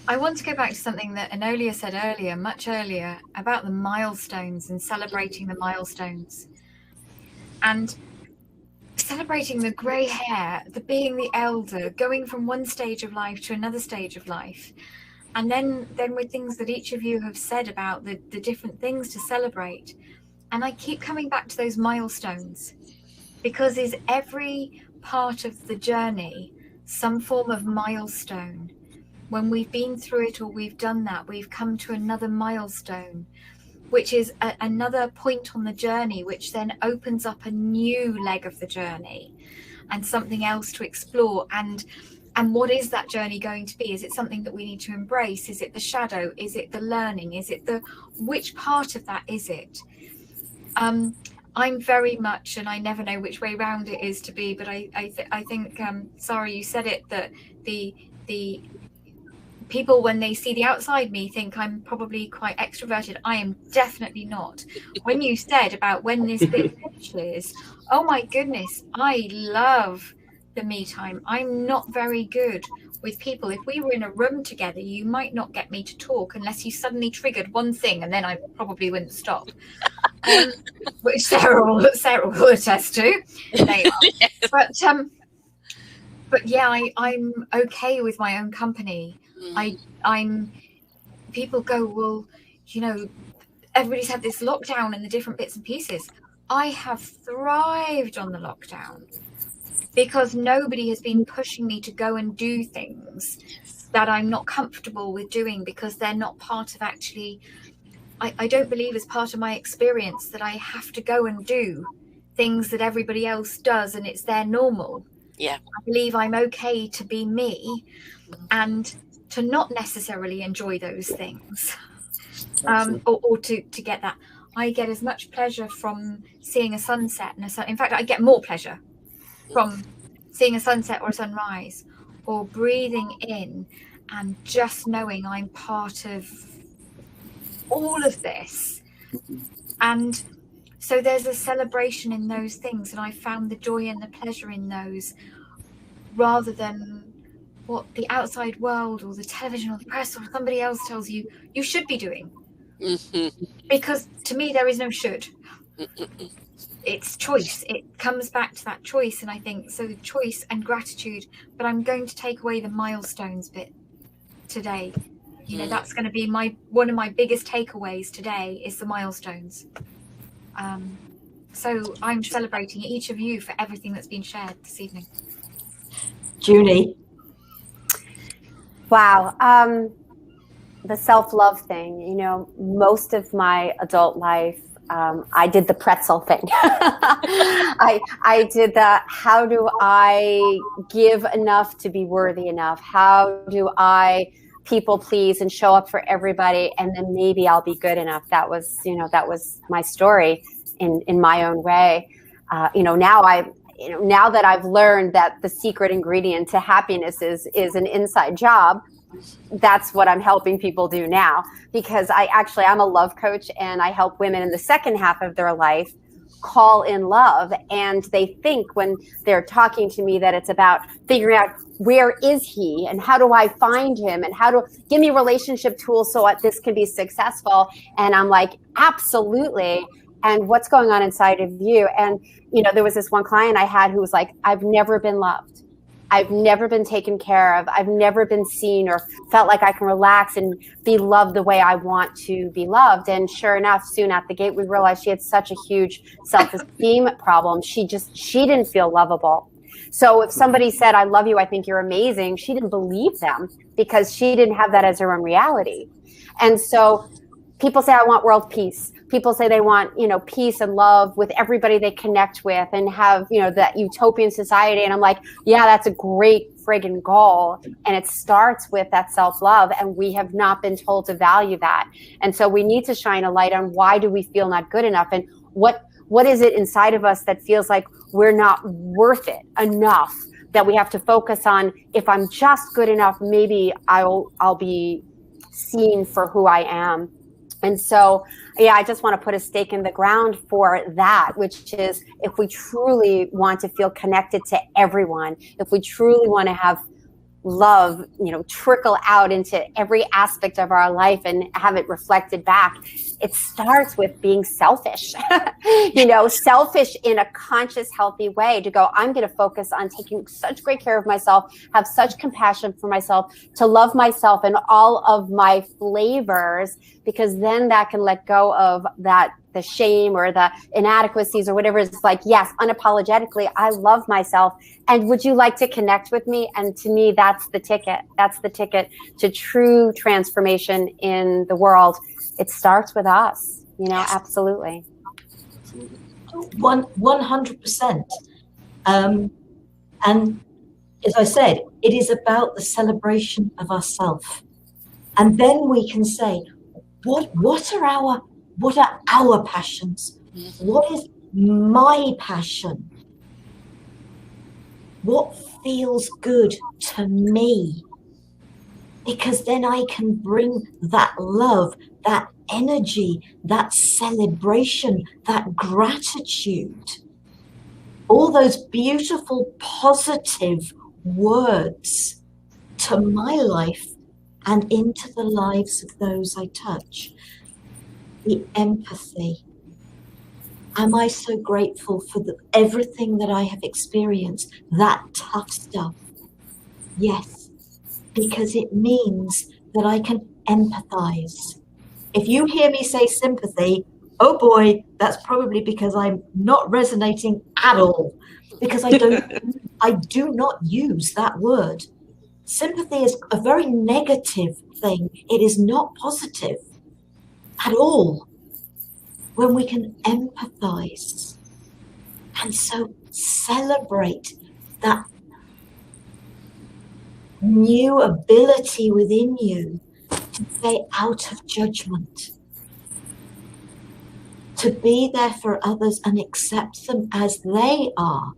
I want to go back to something that Enolia said earlier, much earlier, about the milestones and celebrating the milestones. And celebrating the grey hair, the being the elder, going from one stage of life to another stage of life. And then with things that each of you have said about the different things to celebrate. And I keep coming back to those milestones, because is every part of the journey some form of milestone? When we've been through it or we've done that, we've come to another milestone, which is another point on the journey, which then opens up a new leg of the journey and something else to explore. And what is that journey going to be? Is it something that we need to embrace? Is it the shadow? Is it the learning? Is it which part of that is it? I'm very much, and I never know which way round it is to be, but I think, Sara, you said it, that the people, when they see the outside me, think I'm probably quite extroverted. I am definitely not. When you said about when this bit finishes, oh my goodness, I love the me time. I'm not very good with people. If we were in a room together, you might not get me to talk unless you suddenly triggered one thing, and then I probably wouldn't stop. Which Sara will attest to. But yeah, I'm okay with my own company. People go, well, you know, everybody's had this lockdown and the different bits and pieces. I have thrived on the lockdown because nobody has been pushing me to go and do things that I'm not comfortable with doing, because they're not part of actually, I don't believe as part of my experience that I have to go and do things that everybody else does and it's their normal. Yeah. I believe I'm okay to be me and to not necessarily enjoy those things, or to get that. I get as much pleasure from seeing a sunset and in fact, I get more pleasure from seeing a sunset or a sunrise, or breathing in and just knowing I'm part of all of this. And so there's a celebration in those things, and I found the joy and the pleasure in those, rather than what the outside world or the television or the press or somebody else tells you you should be doing. Because to me, there is no should. It's choice. It comes back to that choice. And I think, so choice and gratitude, but I'm going to take away the milestones bit today. You know, that's going to be one of my biggest takeaways today, is the milestones. So I'm celebrating each of you for everything that's been shared this evening. Junie. Wow. The self-love thing, you know, most of my adult life, I did the pretzel thing. I did that. How do I give enough to be worthy enough? How do I people please and show up for everybody, and then maybe I'll be good enough? That was my story in my own way. Now that I've learned that the secret ingredient to happiness is an inside job, that's what I'm helping people do now, because I'm a love coach, and I help women in the second half of their life call in love. And they think when they're talking to me that it's about figuring out, where is he and how do I find him and how to give me relationship tools so this can be successful. And I'm like, absolutely. And what's going on inside of you? And, there was this one client I had who was like, I've never been loved. I've never been taken care of. I've never been seen or felt like I can relax and be loved the way I want to be loved. And sure enough, soon at the gate, we realized she had such a huge self-esteem problem. She didn't feel lovable. So if somebody said, I love you, I think you're amazing, she didn't believe them because she didn't have that as her own reality. And so people say, I want world peace. People say they want, peace and love with everybody they connect with and have, that utopian society. And I'm like, yeah, that's a great friggin' goal. And it starts with that self-love. And we have not been told to value that. And so we need to shine a light on, why do we feel not good enough? And what is it inside of us that feels like we're not worth it enough, that we have to focus on, if I'm just good enough, maybe I'll be seen for who I am. And so, yeah, I just want to put a stake in the ground for that, which is, if we truly want to feel connected to everyone, if we truly want to have love, trickle out into every aspect of our life and have it reflected back, it starts with being selfish, selfish in a conscious, healthy way, to go, I'm going to focus on taking such great care of myself, have such compassion for myself, to love myself and all of my flavors, because then that can let go of the shame or the inadequacies or whatever. It's like, yes, unapologetically, I love myself. And would you like to connect with me? And to me, that's the ticket. That's the ticket to true transformation in the world. It starts with us, yes. Absolutely. 100%. And as I said, it is about the celebration of ourself. And then we can say, what are our passions? What is my passion? What feels good to me? Because then I can bring that love, that energy, that celebration, that gratitude, all those beautiful, positive words to my life and into the lives of those I touch. The empathy. Am I so grateful for everything that I have experienced, that tough stuff? Yes, because it means that I can empathize. If you hear me say sympathy, oh boy, that's probably because I'm not resonating at all, because I do not use that word. Sympathy is a very negative thing. It is not positive at all, when we can empathize and so celebrate that new ability within you to stay out of judgment, to be there for others and accept them as they are,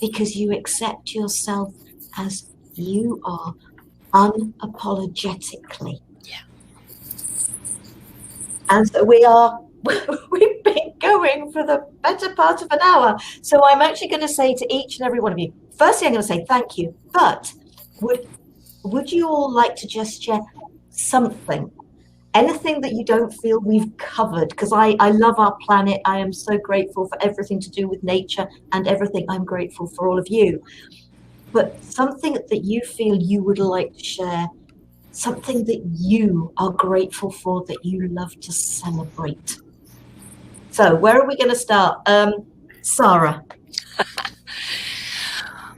because you accept yourself as you are, unapologetically. And so we've been going for the better part of an hour. So I'm actually going to say to each and every one of you, firstly, I'm going to say thank you. But would you all like to just share something, anything that you don't feel we've covered? Because I love our planet. I am so grateful for everything to do with nature and everything. I'm grateful for all of you. But something that you feel you would like to share, something that you are grateful for, that you love to celebrate. So where are we going to start? Sarah.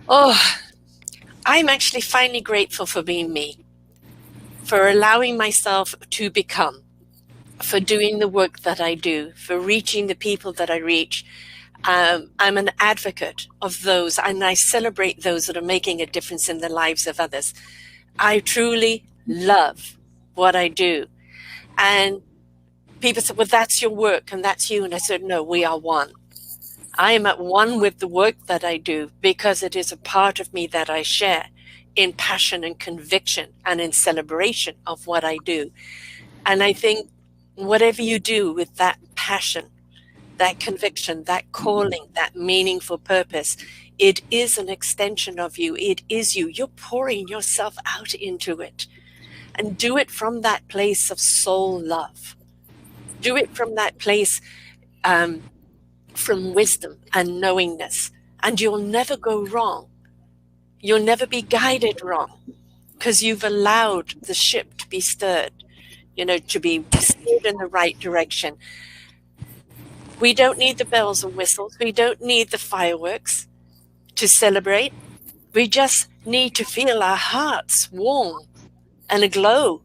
I'm actually finally grateful for being me, for allowing myself to become, for doing the work that I do, for reaching the people that I reach. I'm an advocate of those, and I celebrate those that are making a difference in the lives of others. I truly love what I do. And people said, well, that's your work and that's you. And I said, no, we are one. I am at one with the work that I do because it is a part of me that I share. in passion and conviction and in celebration of what I do. And I think whatever you do with that passion, that conviction, that calling, that meaningful purpose, it is an extension of you. It is you. You're pouring yourself out into it. And do it from that place of soul love. Do it from that place from wisdom and knowingness. And you'll never go wrong. You'll never be guided wrong, because you've allowed the ship to be stirred, to be steered in the right direction. We don't need the bells and whistles. We don't need the fireworks to celebrate. We just need to feel our hearts warm and aglow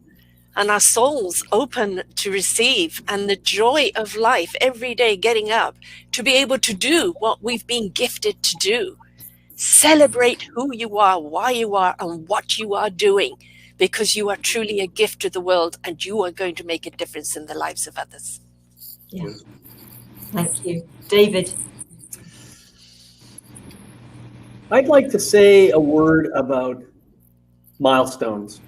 and our souls open to receive, and the joy of life every day, getting up to be able to do what we've been gifted to do. Celebrate who you are, why you are, and what you are doing, because you are truly a gift to the world and you are going to make a difference in the lives of others. Yeah. Thank you. David. I'd like to say a word about milestones.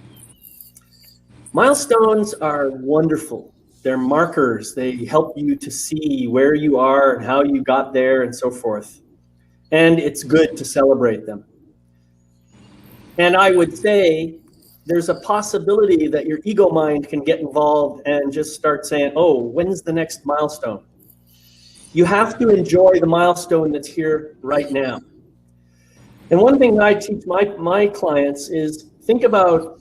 Milestones are wonderful. They're markers. They help you to see where you are and how you got there and so forth. And it's good to celebrate them. And I would say there's a possibility that your ego mind can get involved and just start saying, oh, when's the next milestone? You have to enjoy the milestone that's here right now. And one thing that I teach my clients is think about,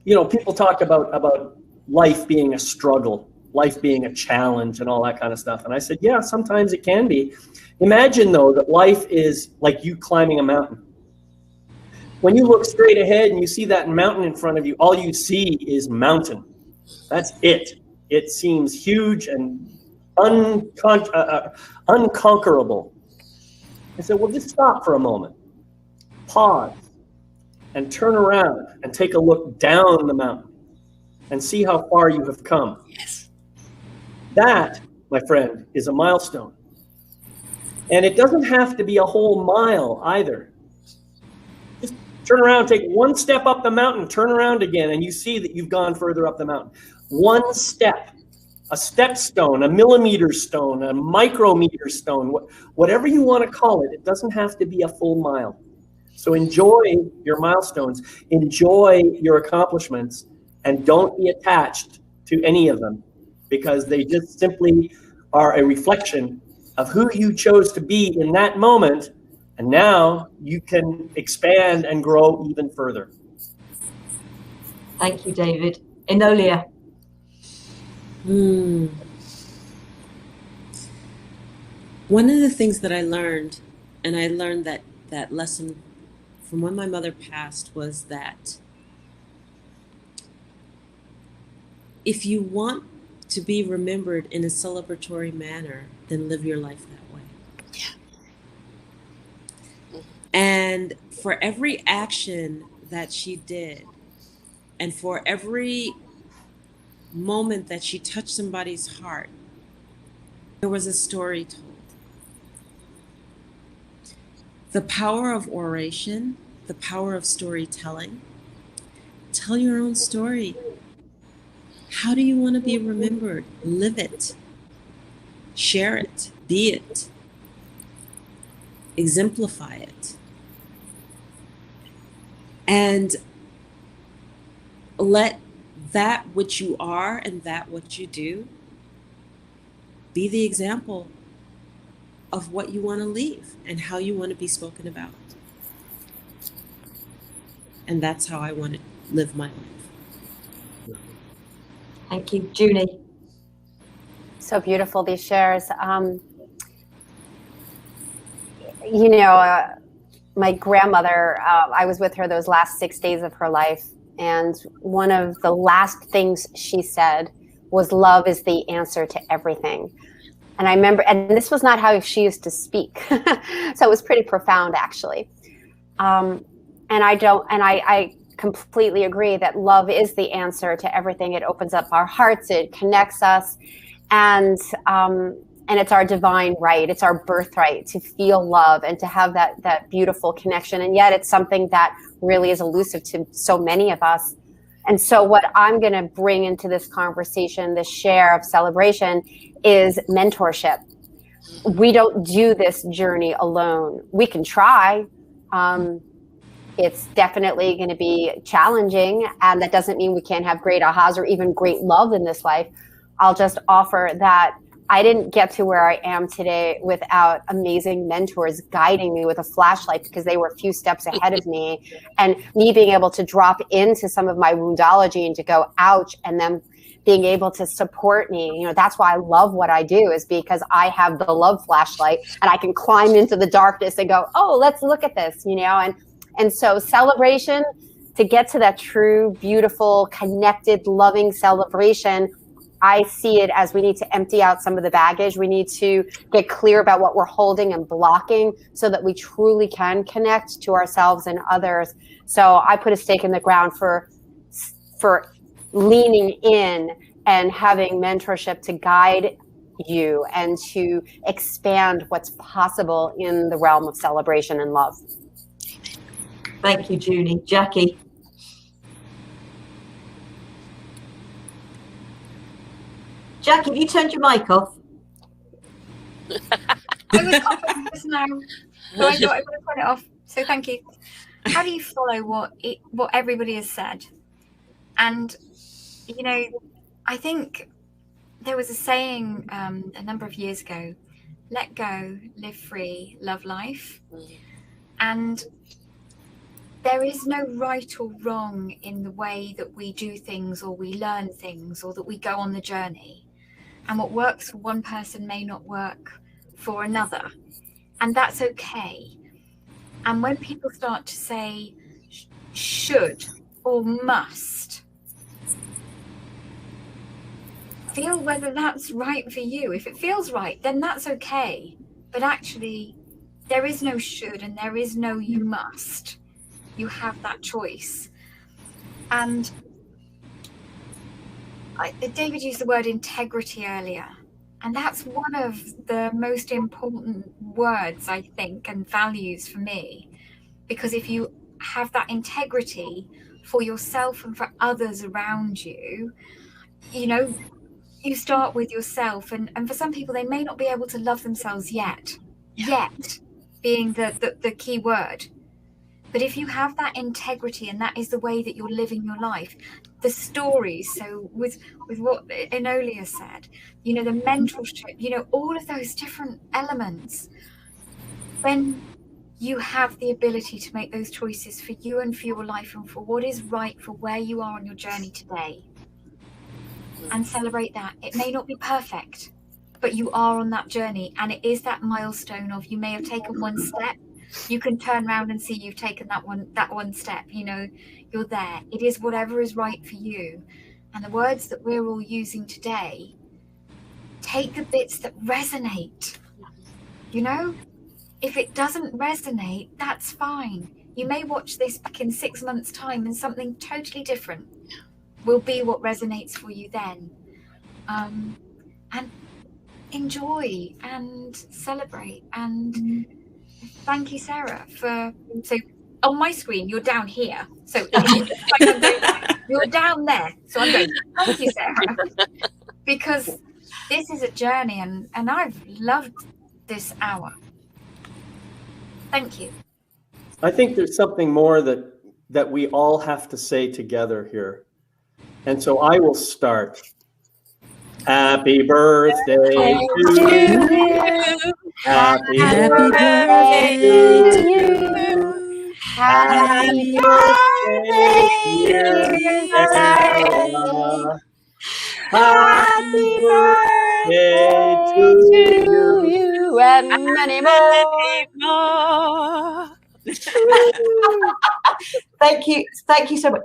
people talk about life being a struggle, life being a challenge and all that kind of stuff. And I said, yeah, sometimes it can be. Imagine, though, that life is like you climbing a mountain. When you look straight ahead and you see that mountain in front of you, all you see is mountain. That's it. It seems huge and unconquerable. I said, well, just stop for a moment. Pause and turn around and take a look down the mountain and see how far you have come. Yes. That, my friend, is a milestone. And it doesn't have to be a whole mile either. Just turn around, take one step up the mountain, turn around again, and you see that you've gone further up the mountain. One step, a step stone, a millimeter stone, a micrometer stone, whatever you want to call it, it doesn't have to be a full mile. So enjoy your milestones, enjoy your accomplishments, and don't be attached to any of them, because they just simply are a reflection of who you chose to be in that moment, and now you can expand and grow even further. Thank you, David. Enolia. One of the things that I learned, and I learned that lesson from when my mother passed, was that if you want to be remembered in a celebratory manner, then live your life that way. Yeah. And for every action that she did, and for every moment that she touched somebody's heart, there was a story told. The power of oration, the power of storytelling. Tell your own story. How do you want to be remembered? Live it. Share it. Be it. Exemplify it. And let that which you are and that what you do be the example of what you want to leave and how you want to be spoken about. And that's how I want to live my life. Thank you. Junie. So beautiful, these shares. My grandmother, I was with her those last 6 days of her life. And one of the last things she said was, love is the answer to everything. And I remember, and this was not how she used to speak. So it was pretty profound, actually. And I completely agree that love is the answer to everything. It opens up our hearts, it connects us. And And it's our divine right. It's our birthright to feel love and to have that beautiful connection. And yet it's something that really is elusive to so many of us. And so what I'm going to bring into this conversation, this share of celebration, is mentorship. We don't do this journey alone. We can try. It's definitely going to be challenging, and that doesn't mean we can't have great ahas or even great love in this life. I'll just offer that I didn't get to where I am today without amazing mentors guiding me with a flashlight, because they were a few steps ahead of me, and me being able to drop into some of my woundology and to go, ouch, and them being able to support me. You know, that's why I love what I do, is because I have the love flashlight and I can climb into the darkness and go, oh, let's look at this, you know. And so celebration, to get to that true, beautiful, connected, loving celebration, I see it as we need to empty out some of the baggage. We need to get clear about what we're holding and blocking so that we truly can connect to ourselves and others. So I put a stake in the ground for leaning in and having mentorship to guide you and to expand what's possible in the realm of celebration and love. Thank you, Junie. Jackie. Jackie, have you turned your mic off? I was off just now, so I thought I would have put it off. So thank you. How do you follow what everybody has said? And you know, I think there was a saying a number of years ago: "Let go, live free, love life." And there is no right or wrong in the way that we do things, or we learn things, or that we go on the journey. And what works for one person may not work for another. And that's okay. And when people start to say should or must, feel whether that's right for you. If it feels right, then that's okay. But actually, there is no should and there is no you must. You have that choice. And David used the word integrity earlier, and that's one of the most important words, I think, and values for me, because if you have that integrity for yourself and for others around you, you know, you start with yourself, and for some people, they may not be able to love themselves yet being the key word. But if you have that integrity, and that is the way that you're living your life, the stories, so with what Enolia said, you know, the mentorship, you know, all of those different elements, when you have the ability to make those choices for you and for your life and for what is right for where you are on your journey today, and celebrate that. It may not be perfect, but you are on that journey, and it is that milestone of you may have taken one step. You can turn around and see you've taken that one step, you know, you're there. It is whatever is right for you. And the words that we're all using today, take the bits that resonate. You know, if it doesn't resonate, that's fine. You may watch this back in 6 months' time and something totally different will be what resonates for you then. And enjoy and celebrate. And thank you, Sarah, so on my screen, you're down here. So you're down there. So I'm going, thank you, Sarah. Because this is a journey, and I've loved this hour. Thank you. I think there's something more that we all have to say together here. And so I will start. Happy birthday to you. Happy birthday to you. Happy birthday, dear Sarah. Happy birthday to you and many more. Thank you so much.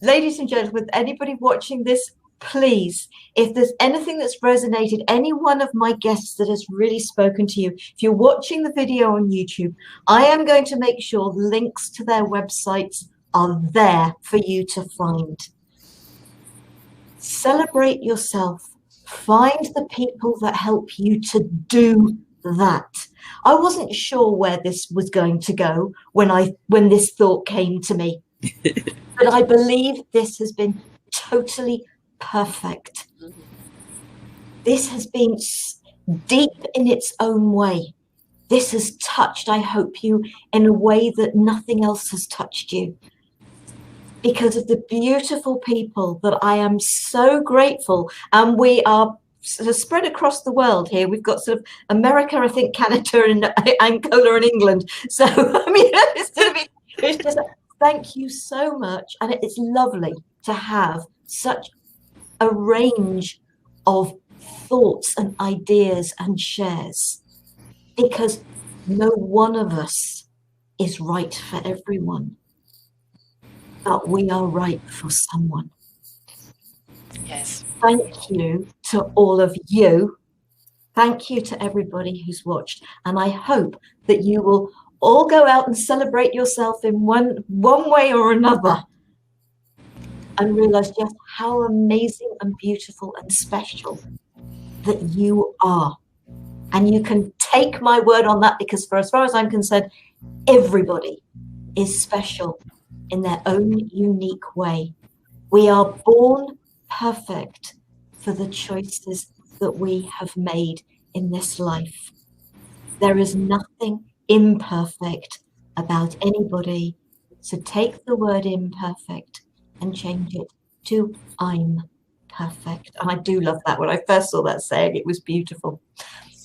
Ladies and gentlemen, with anybody watching this, please, if there's anything that's resonated, any one of my guests that has really spoken to you, if you're watching the video on YouTube, I am going to make sure links to their websites are there for you to find. Celebrate yourself. Find the people that help you to do that. I wasn't sure where this was going to go when this thought came to me, but I believe this has been totally perfect. This has been deep in its own way. This has touched, I hope, you in a way that nothing else has touched you, because of the beautiful people that I am so grateful. And we are sort of spread across the world here. We've got sort of America, I think, Canada, and Angola, and England. So I mean, it's just thank you so much, and it's lovely to have such a range of thoughts and ideas and shares, because no one of us is right for everyone, but we are right for someone. Yes. Thank you to all of you. Thank you to everybody who's watched. And I hope that you will all go out and celebrate yourself in one way or another, and realize just how amazing and beautiful and special that you are. And you can take my word on that, because for as far as I'm concerned, everybody is special in their own unique way. We are born perfect for the choices that we have made in this life. There is nothing imperfect about anybody. So take the word imperfect and change it to I'm perfect. And I do love that. When I first saw that saying, it was beautiful.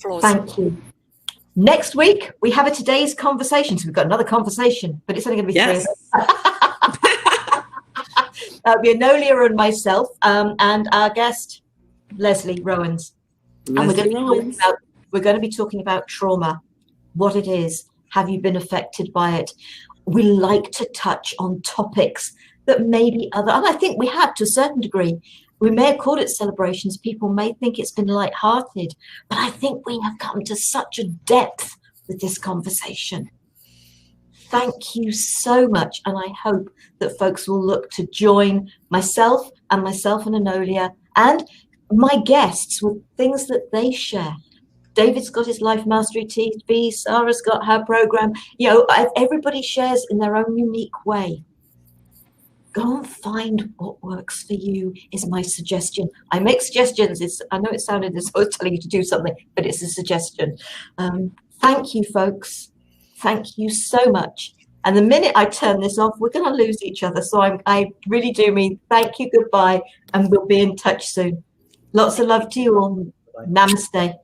Flaws. Thank you. Next week, we have a today's conversation. So we've got another conversation, but it's only going to be three of us. That'll be Enolia and myself, and our guest, Leslie Rowans. And we're going to be talking about trauma, what it is. Have you been affected by it? We like to touch on topics that maybe other, and I think we have to a certain degree. We may have called it celebrations. People may think it's been lighthearted, but I think we have come to such a depth with this conversation. Thank you so much. And I hope that folks will look to join myself and Enolia and my guests with things that they share. David's got his Life Mastery TV. Sara's got her program. You know, everybody shares in their own unique way. Go and find what works for you is my suggestion. I make suggestions. I know it sounded as I was telling you to do something, but it's a suggestion. Thank you, folks. Thank you so much. And the minute I turn this off, we're going to lose each other. So I really do mean thank you, goodbye, and we'll be in touch soon. Lots of love to you all. Namaste.